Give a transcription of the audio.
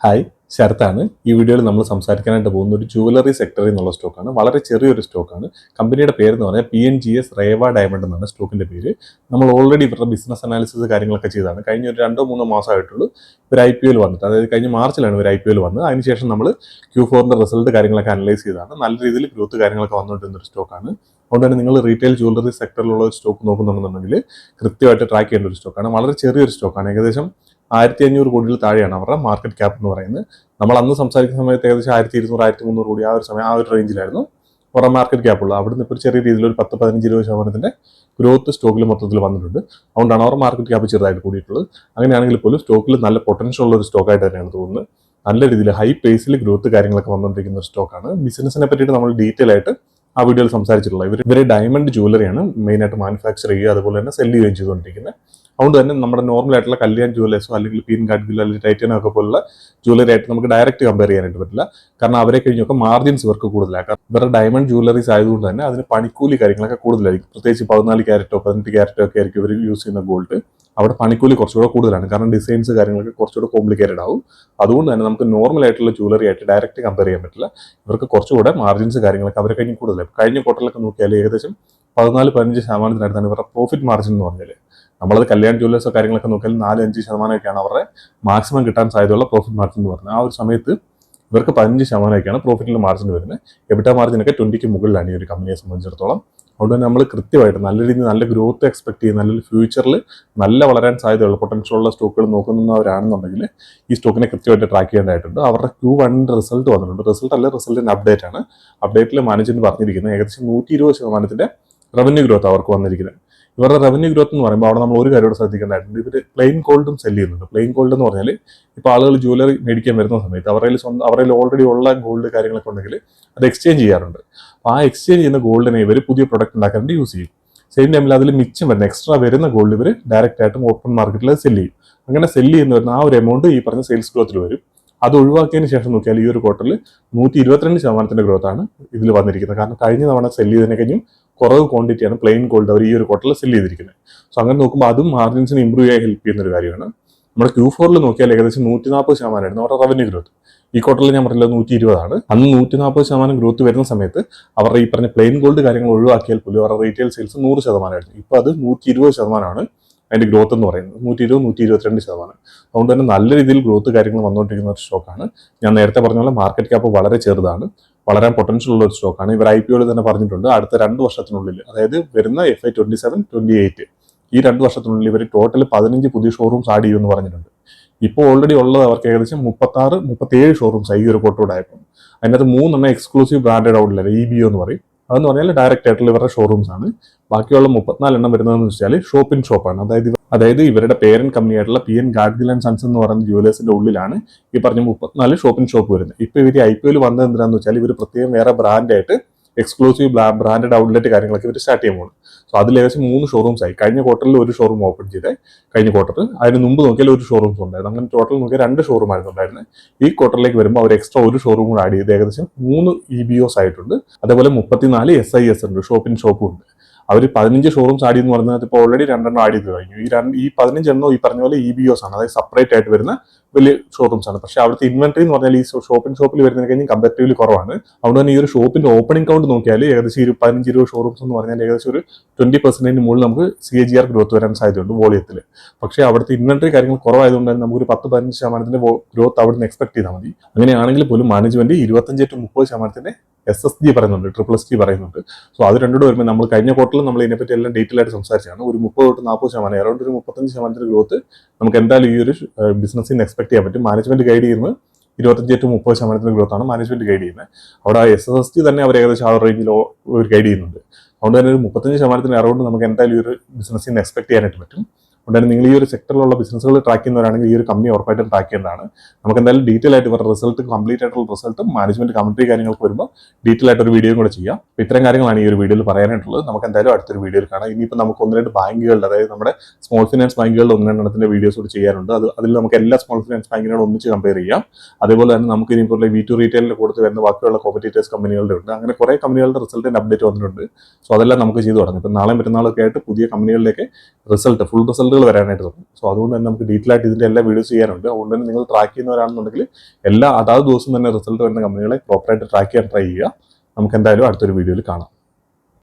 Hi, ശരത്താണ്. ഈ വീഡിയോയിൽ നമ്മൾ സംസാരിക്കാനായിട്ട് പോകുന്ന ഒരു ജുവലറി സെക്ടറിൽ നിന്നുള്ള സ്റ്റോക്കാണ്. വളരെ ചെറിയൊരു സ്റ്റോക്കാണ്. കമ്പനിയുടെ പേര് എന്ന് പറഞ്ഞാൽ PNGS റേവ ഡയമണ്ട് എന്നാണ് സ്റ്റോക്കിന്റെ പേര്. നമ്മൾ ഓൾറെഡി ഇവരുടെ ബിസിനസ് അനാലിസിസ് കാര്യങ്ങളൊക്കെ ചെയ്താണ്. കഴിഞ്ഞ ഒരു 2-3 മാസമായിട്ടുള്ളൂ ഇവർ IPO വന്നിട്ട്. അതായത് കഴിഞ്ഞ മാർച്ചിലാണ് ഇവർ IPO വന്നത്. അതിനുശേഷം നമ്മൾ Q4ന്റെ റിസൾട്ട് കാര്യങ്ങളൊക്കെ അനലൈസ് ചെയ്താണ്. നല്ല രീതിയിൽ ഗ്രോത്ത് കാര്യങ്ങളൊക്കെ വന്നുകൊണ്ടിരുന്ന ഒരു സ്റ്റോക്കാണ്. അതുകൊണ്ട് തന്നെ നിങ്ങൾ റീറ്റെയിൽ ജുവലറി സെക്ടറിലുള്ള ഒരു സ്റ്റോക്ക് നോക്കുന്നുണ്ടെന്നുണ്ടെങ്കിൽ കൃത്യമായിട്ട് ട്രാക്ക് ചെയ്യേണ്ട ഒരു സ്റ്റോക്കാണ്. വളരെ ചെറിയൊരു സ്റ്റോക്കാണ്. ഏകദേശം 1500 കോടിയിൽ താഴെയാണ് അവരുടെ മാർക്കറ്റ് ക്യാപ്പ് എന്ന് പറയുന്നത്. നമ്മൾ അന്ന് സംസാരിക്കുന്ന സമയത്ത് ഏകദേശം 1200, 1300 കോടി ആ ഒരു റേഞ്ചിലായിരുന്നു അവരുടെ മാർക്കറ്റ് ക്യാപ്പ് ഉള്ളത്. അവിടുന്ന് ഇപ്പോൾ ചെറിയ രീതിയിൽ ഒരു 10-15-20% ഗ്രോത്ത് സ്റ്റോക്കിൽ മൊത്തത്തിൽ വന്നിട്ടുണ്ട്. അതുകൊണ്ടാണ് അവർ മാർക്കറ്റ് ക്യാപ്പ് ചെറുതായിട്ട് കൂടിയിട്ടുള്ളത്. അങ്ങനെയാണെങ്കിൽ പോലും സ്റ്റോക്കിൽ നല്ല പൊട്ടൻഷ്യൽ ഉള്ള ഒരു സ്റ്റോക്കായിട്ട് തന്നെയാണ് തോന്നുന്നത്. നല്ല രീതിയിൽ ഹൈ പേസിൽ ഗ്രോത്ത് കാര്യങ്ങളൊക്കെ വന്നുകൊണ്ടിരിക്കുന്ന ഒരു സ്റ്റോക്കാണ്. ബിസിനസിനെ പറ്റിയിട്ട് നമ്മൾ ഡീറ്റെയിൽ ആയിട്ട് ആ വീഡിയോയിൽ സംസാരിച്ചിട്ടുള്ളത്. ഇവർ ഡയമണ്ട് ജുവലറിയാണ് മെയിനായിട്ട് മാനുഫാക്ചർ ചെയ്യുക, അതുപോലെ തന്നെ സെല് ചെയ്യുകയും ചെയ്തുകൊണ്ടിരിക്കുന്നത്. അതുകൊണ്ട് തന്നെ നമ്മുടെ നോർമൽ ആയിട്ടുള്ള കല്യാൺ ജുവലേഴ്സോ അല്ലെങ്കിൽ പീൻ ഗാഡ്ഗിൽ അല്ലെങ്കിൽ ടൈറ്റാനോ ഒക്കെ പോലുള്ള ജുവലറി ആയിട്ട് നമുക്ക് ഡയറക്റ്റ് കമ്പയർ ചെയ്യാനായിട്ട് പറ്റില്ല. കാരണം അവരെ കഴിഞ്ഞൊക്കെ മാർജിൻസ് ഇവർക്ക് കൂടുതലാണ്. കാരണം ഇവരുടെ ഡയമണ്ട് ജുവലറീസ് ആയതുകൊണ്ട് തന്നെ അതിന് പണിക്കൂലി കാര്യങ്ങളൊക്കെ കൂടുതലായിരിക്കും. പ്രത്യേകിച്ച് 14 ക്യാരറ്റോ 18 ക്യാരറ്റോ ഒക്കെ ആയിരിക്കും ഇവർ യൂസ് ചെയ്യുന്ന ഗോൾഡ്. അവിടെ പണിക്കൂലി കുറച്ചുകൂടെ കൂടുതലാണ്. കാരണം ഡിസൈൻസ് കാര്യങ്ങളൊക്കെ കുറച്ചുകൂടെ കോംപ്ലിക്കേറ്റഡ് ആവും. അതുകൊണ്ട് തന്നെ നമുക്ക് നോർമൽ ആയിട്ടുള്ള ജുവലറി ആയിട്ട് ഡയറക്റ്റ് കമ്പയർ ചെയ്യാൻ പറ്റില്ല. ഇവർക്ക് കുറച്ചുകൂടെ മാർജിൻസ് കാര്യങ്ങളൊക്കെ അവരെ കഴിഞ്ഞ് കൂടുതലായി. കഴിഞ്ഞ ക്വാർട്ടറിലൊക്കെ നോക്കിയാൽ ഏകദേശം 14-15% ഇവരുടെ പ്രോഫിറ്റ് മാർജിൻ എന്ന് പറഞ്ഞാൽ. നമ്മളത് കല്യാൺ ജുവലേഴ്സോ കാര്യങ്ങളൊക്കെ നോക്കിയാൽ 4-5% അവരുടെ മാക്സിമം കിട്ടാൻ സാധ്യതയുള്ള പ്രോഫിറ്റ് മാർജിൻ എന്ന് പറഞ്ഞാൽ. ആ ഒരു സമയത്ത് ഇവർക്ക് 15% പ്രോഫിറ്റിൽ മാർജിൻ വരുന്നത്. എബിറ്റ മാർജിനൊക്കെ 20ക്ക് മുകളിലാണ് ഈ ഒരു കമ്പനിയെ സംബന്ധിച്ചിടത്തോളം. അതുകൊണ്ട് തന്നെ നമ്മൾ കൃത്യമായിട്ട് നല്ല രീതിയിൽ നല്ല ഗ്രോത്ത് എക്സ്പെക്ട് ചെയ്യുന്ന, അല്ലെങ്കിൽ ഫ്യൂച്ചറിൽ നല്ല വളരാൻ സാധ്യതയുള്ള പൊട്ടൻഷ്യൽ ഉള്ള സ്റ്റോക്കുകൾ നോക്കുന്നവരാണെന്നുണ്ടെങ്കിൽ ഈ സ്റ്റോക്കിനെ കൃത്യമായിട്ട് ട്രാക്ക് ചെയ്യേണ്ടതായിട്ടുണ്ട്. അവരുടെ Q1 റിസൾട്ട് വന്നിട്ടുണ്ട്. റിസൾട്ടിന്റെ അപ്ഡേറ്റ് ആണ്. അപ്ഡേറ്റിൽ മാനേജ്മെന്റ് പറഞ്ഞിരിക്കുന്നത് ഏകദേശം 120% റവന്യൂ ഗ്രോത്ത് അവർക്ക് വന്നിരിക്കുന്നത്. ഇവരുടെ റവന്യൂ ഗ്രോത്ത് എന്ന് പറയുമ്പോൾ അവിടെ നമ്മൾ ഒരു കാര്യം ശ്രദ്ധിക്കേണ്ടതായിട്ടുണ്ട്. ഇവർ പ്ലെയിൻ ഗോൾഡും സെല് ചെയ്യുന്നുണ്ട്. പ്ലെയിൻ ഗോൾഡ് എന്ന് പറഞ്ഞാൽ ഇപ്പോൾ ആളുകൾ ജുവലറി മേടിക്കാൻ വരുന്ന സമയത്ത് അവരുടെ ഓൾറെഡി ഉള്ള ഗോൾഡ് കാര്യങ്ങളൊക്കെ ഉണ്ടെങ്കിൽ അത് എക്സ്ചേഞ്ച് ചെയ്യാറുണ്ട്. അപ്പോൾ ആ എക്സ്ചേഞ്ച് ചെയ്യുന്ന ഗോൾഡിനെ ഇവർ പുതിയ പ്രൊഡക്റ്റ് ഉണ്ടാക്കാനായിട്ട് യൂസ് ചെയ്യും. സെയിം ടൈമിൽ അതിൽ മിച്ചം വരുന്ന എക്സ്ട്രാ വരുന്ന ഗോൾഡ് ഇവർ ഡയറക്റ്റ് ആയിട്ടും ഓപ്പൺ മാർക്കറ്റിൽ സെല് ചെയ്യും. അങ്ങനെ സെല് ചെയ്യുന്ന വരുന്ന ആ ഒരു എമൗണ്ട് ഈ പറഞ്ഞ സെയിൽസ് ഗ്രോത്തിൽ വരും. അത് ഒഴിവാക്കിയതിന് ശേഷം നോക്കിയാൽ ഈ ഒരു ക്വാർട്ടറിൽ 122% ഗ്രോത്താണ് ഇതിൽ വന്നിരിക്കുന്നത്. കാരണം കഴിഞ്ഞ തവണ സെല് ചെയ്തതിനെ കഴിഞ്ഞും കുറവ് ക്വാണ്ടിറ്റിയാണ് പ്ലെയിൻ ഗോൾഡ് അവർ ഈ ഒരു ക്വാർട്ടറിൽ സെല് ചെയ്തിരിക്കുന്നത്. സോ അങ്ങനെ നോക്കുമ്പോൾ അതും മാർജിൻസിന് ഇമ്പ്രൂവ് ചെയ്യാൻ ഹെൽപ്പ് ചെയ്യുന്ന ഒരു കാര്യമാണ്. നമ്മുടെ Q4 നോക്കിയാൽ ഏകദേശം 140% അവരുടെ റവന്യൂ ഗ്രോത്ത്. ഈ ക്വാർട്ടറിൽ ഞാൻ പറഞ്ഞില്ല 120 അന്ന് 140% ഗ്രോത്ത് വരുന്ന സമയത്ത് അവരുടെ ഈ പറഞ്ഞ പ്ലെയിൻ ഗോൾഡ് കാര്യങ്ങൾ ഒഴിവാക്കിയാൽ പോലും അവരുടെ റീറ്റെയിൽ സെയിൽസ് 100% ഇപ്പോൾ അത് 120% അതിന്റെ ഗ്രോത്ത് എന്ന് പറയുന്നത്. 120-122%. അതുകൊണ്ട് തന്നെ നല്ല രീതിയിൽ ഗ്രോത്ത് കാര്യങ്ങൾ വന്നുകൊണ്ടിരിക്കുന്ന ഒരു സ്റ്റോക്കാണ്. ഞാൻ നേരത്തെ പറഞ്ഞ പോലെ മാർക്കറ്റ് ക്യാപ്പ് വളരെ ചെറുതാണ്. വളരാൻ പൊട്ടൻഷ്യൽ ഉള്ള ഒരു സ്റ്റോക്കാണ്. ഇവർ IPOയിൽ തന്നെ പറഞ്ഞിട്ടുണ്ട് അടുത്ത 2 വർഷത്തിനുള്ളിൽ, അതായത് വരുന്ന FY 27-28 ഈ 2 വർഷത്തിനുള്ളിൽ ഇവർ ടോട്ടൽ 15 പുതിയ ഷോറൂംസ് ആഡ് ചെയ്യുമെന്ന് പറഞ്ഞിട്ടുണ്ട്. ഇപ്പോൾ ഓൾറെഡി ഉള്ളത് അവർക്ക് ഏകദേശം 36-37 ഷോറൂംസ് ഈ ഒരു ക്വാർട്ടറോടെ ആയപ്പോൾ. അതിനകത്ത് 3 എക്സ്ക്ലൂസീവ് ബ്രാൻഡഡ് ഔട്ട്ലെറ്റ് EBO എന്ന് പറയും. അതെന്ന് പറഞ്ഞാൽ ഡയറക്റ്റ് ആയിട്ടുള്ള ഇവരുടെ ഷോറൂംസ് ആണ്. ബാക്കിയുള്ള 34 വരുന്നതെന്ന് വെച്ചാൽ ഷോപ്പ് ഇൻ ഷോപ്പാണ്. അതായത് ഇവരുടെ പേരന്റ് കമ്പനി ആയിട്ടുള്ള PN ഗാഡ്ഗിൽ ആൻഡ് സൺസ് എന്ന് പറയുന്ന ജുവലേഴ്സിന്റെ ഉള്ളിലാണ് ഈ പറഞ്ഞ 34 ഷോപ്പ് ഇൻ ഷോപ്പ് വരുന്നത്. ഇപ്പോൾ ഇവർ IPOയിൽ വന്നത് എന്താണെന്ന് വെച്ചാൽ ഇവർ പ്രത്യേകം വേറെ ബ്രാൻഡായിട്ട് എക്സ്ക്ലൂസീവ് ബ്രാൻഡഡ് ഔട്ട്ലെറ്റ് കാര്യങ്ങളൊക്കെ ഇവർ സ്റ്റാർട്ട് ചെയ്യാൻ പോകുന്നു. സോ അതിൽ ഏകദേശം 3 ഷോറൂംസ് ആയി. കഴിഞ്ഞ ക്വാർട്ടറിൽ ഒരു ഷോറൂം ഓപ്പൺ ചെയ്തേ. കഴിഞ്ഞ ക്വാർട്ടറിൽ അതിന് മുമ്പ് നോക്കിയാൽ ഒരു ഷോറൂംസ് ഉണ്ടായിരുന്നു. അങ്ങനെ ടോട്ടൽ നോക്കിയാൽ 2 ഷോറൂം ആയിരുന്നു ഉണ്ടായിരുന്നത്. ഈ ക്വാർട്ടറിലേക്ക് വരുമ്പോൾ അവർ എക്സ്ട്രാ ഒരു ഷോറൂം കൂടെ ആഡ് ചെയ്ത് ഏകദേശം 3 EBOs ആയിട്ടുണ്ട്. അതേപോലെ 34 SIS ഉണ്ട്, ഷോപ്പ് ഇൻ ഷോപ്പും ഉണ്ട്. അവർ 15 ഷോറൂംസ് ആഡ് എന്ന് പറയുന്നത് ഇപ്പോൾ ഓൾറെഡി 2 ആഡ് ചെയ്ത് കഴിഞ്ഞു. ഈ 15 ഈ പറഞ്ഞ പോലെ EBOs ആണ്, അതായത് സെപ്പറേറ്റ് ആയിട്ട് വരുന്ന വലിയ ഷോറൂംസ് ആണ്. പക്ഷേ അവിടുത്തെ ഇൻവെന്ററി എന്ന് പറഞ്ഞാൽ ഈ ഷോപ്പിൽ വരുന്നതിന് കഴിഞ്ഞ് കമ്പാരിറ്റീവ്ലി കുറവാണ്. അതുകൊണ്ട് തന്നെ ഈ ഒരു ഷോപ്പിന്റെ ഓപ്പണിംഗ് കൗണ്ട് നോക്കിയാൽ ഏകദേശം 15-20 ഷോറൂംസ് എന്ന് പറഞ്ഞാൽ ഏകദേശം ഒരു 20% മുകളിൽ നമുക്ക് CAGR ഗ്രോത്ത് വരാൻ സാധ്യതയുണ്ട് വോളിയത്തിൽ. പക്ഷേ അവിടുത്തെ ഇൻവെന്ററി കാര്യങ്ങൾ കുറവായതുകൊണ്ട് തന്നെ നമുക്കൊരു 10-15% ഗ്രോത്ത് അവിടെ നിന്ന് എക്സ്പെക്ട് ചെയ്താൽ മതി. അങ്ങനെയാണെങ്കിൽ പോലും മാനേജ്മെന്റ് 25-30% SSG പറയുന്നുണ്ട്, SSSG പറയുന്നുണ്ട്. സോ അത് രണ്ടുകൂടെ വരുമ്പോൾ നമ്മൾ കഴിഞ്ഞ ക്വാർട്ടറിൽ നമ്മൾ ഇതിനെപ്പറ്റി എല്ലാം ഡീറ്റെയിൽ ആയിട്ട് സംസാരിച്ചാണ്. ഒരു 30-40%, അറൗണ്ട് ഒരു 35% ഗ്രോത്ത് നമുക്ക് എന്തായാലും ഈ ഒരു ബിസിനസ്സിൽ നിന്ന് എക്സ്പെക്ട് ചെയ്യാൻ പറ്റും. മാനേജ്മെന്റ് ഗൈഡ് ചെയ്യുന്നത് 25-30% ഗ്രോത്താണ് മാനേജ്മെന്റ് ഗൈഡ് ചെയ്യുന്നത്. അവിടെ SSG തന്നെ അവർ ഏകദേശം ആ റേഞ്ചിൽ ഗൈഡ് ചെയ്യുന്നുണ്ട്. അതുകൊണ്ട് തന്നെ ഒരു 35% അറൗണ്ട് നമുക്ക് എന്തായാലും ഈ ഒരു ബിസിനസ്സിൽ നിന്ന് എക്സ്പെക്ട് ചെയ്യാനായിട്ട് പറ്റും. അതുകൊണ്ട് തന്നെ നിങ്ങൾ ഈ ഒരു സെക്ടറിലുള്ള ബിസിനസ്സുകൾ ട്രാക്ക് ചെയ്യുന്നവരാണെങ്കിൽ ഈ ഒരു കമ്പനി ഉറപ്പായിട്ടും ട്രാക്ക് ചെയ്യേണ്ടതാണ്. നമുക്ക് എന്തായാലും ഡീറ്റെയിൽ ആയിട്ട് ഇവരുടെ റിസൾട്ട്, കംപ്ലീറ്റ് ആയിട്ടുള്ള റിസൾട്ടും മാനേജ്മെന്റ് കമന്ററി കാര്യങ്ങൾക്ക് വരുമ്പോൾ ഡീറ്റെയിൽ ആയിട്ട് ഒരു വീഡിയോ കൂടെ ചെയ്യാം. അപ്പോൾ ഇത്തരം കാര്യങ്ങളാണ് ഈ ഒരു വീഡിയോയിൽ പറയാനായിട്ടുള്ളത്. നമുക്ക് എന്തായാലും അടുത്തൊരു വീഡിയോയിൽ കാണാം. ഇനിയിപ്പോൾ നമുക്ക് 1-2 ബാങ്കുകളുടെ, അതായത് നമ്മുടെ സ്മോൾ ഫിനാൻസ് ബാങ്കുകളുടെ 1-2 വീഡിയോസ് കൂടി ചെയ്യാനുണ്ട്. അതിൽ നമുക്ക് എല്ലാ സ്മോൾ ഫിനാൻസ് ബാങ്കിനോട് ഒന്നിച്ച് കമ്പയർ ചെയ്യാം. അതേപോലെ തന്നെ നമുക്ക് ഇനിയിപ്പോൾ V2 റീറ്റെയിലിന്റെ കൂടെ വരുന്ന ബാക്കിയുള്ള കോമ്പറ്റീറ്റേഴ്സ് കമ്പനികളുടെ ഉണ്ട്. അങ്ങനെ കുറേ കമ്പനികളുടെ റിസൾട്ടിന്റെ അപ്ഡേറ്റ് വന്നിട്ടുണ്ട്. സോ അതെല്ലാം നമുക്ക് ചെയ്തു തുടങ്ങും. ഇപ്പം നാളെ മറ്റന്നാളൊക്കെ ആയിട്ട് പുതിയ കമ്പനികളിലേക്ക് ഫുൾ റിസൾട്ട് റിസൾട്ടുകൾ വരാനായിട്ട് തുടങ്ങും. സോ അതുകൊണ്ട് തന്നെ നമുക്ക് ഡീറ്റെയിൽ ആയിട്ട് ഇതിൻ്റെ എല്ലാ വീഡിയോസ് ചെയ്യാനുണ്ട്. അതുകൊണ്ട് തന്നെ നിങ്ങൾ ട്രാക്ക് ചെയ്യുന്നവരാണെന്നുണ്ടെങ്കിൽ അതാത് ദിവസം തന്നെ റിസൾട്ട് വരുന്ന കമ്പനികളെ പ്രോപ്പറായിട്ട് ട്രാക്ക് ചെയ്യാൻ ട്രൈ ചെയ്യുക. നമുക്ക് എന്തായാലും അടുത്തൊരു വീഡിയോയിൽ കാണാം.